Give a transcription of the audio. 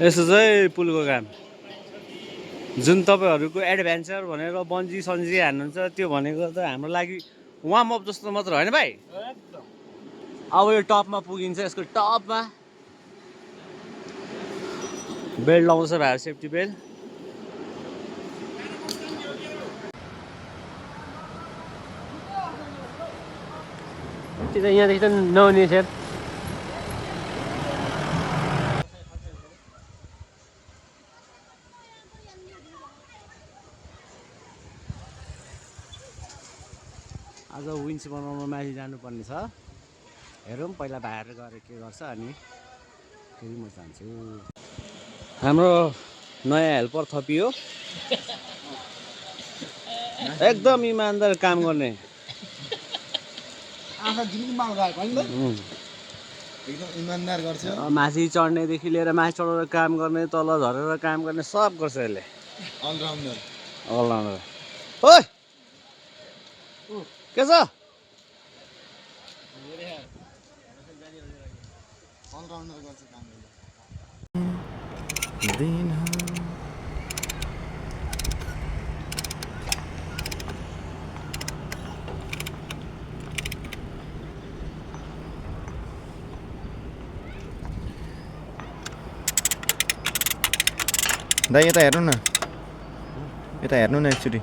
यसो चाहिँ पुलको काम जुन तपाईँहरूको एडभेन्चर भनेर बन्जी सन्जी हान्नुहुन्छ त्यो भनेको त हाम्रो लागि वार्म अप जस्तो मात्र होइन भाइ। अब यो टपमा पुगिन्छ, यसको टपमा बेल्ट लाउँछ भाइ, सेफ्टी बेल्ट। यहाँदेखि त नहुने सेट आज विन्च बनाउन माथि जानुपर्ने छ। हेरौँ पहिला बाहिर गएर के गर्छ अनि फेरि म जान्छु। हाम्रो नयाँ हेल्पर थपियो, एकदम इमान्दार काम गर्ने। इमान्दार गर्छ। माथि चढ्नेदेखि लिएर माथि चढेर काम गर्ने, तल झरेर काम गर्ने, सब गर्छ यसले। अलराउन्डर। अलराउन्डर। ओइ के छ? अलराउन्डर गर्छ काम। दाइ यता हेर्नु न, यता हेर्नु न एकचोटि।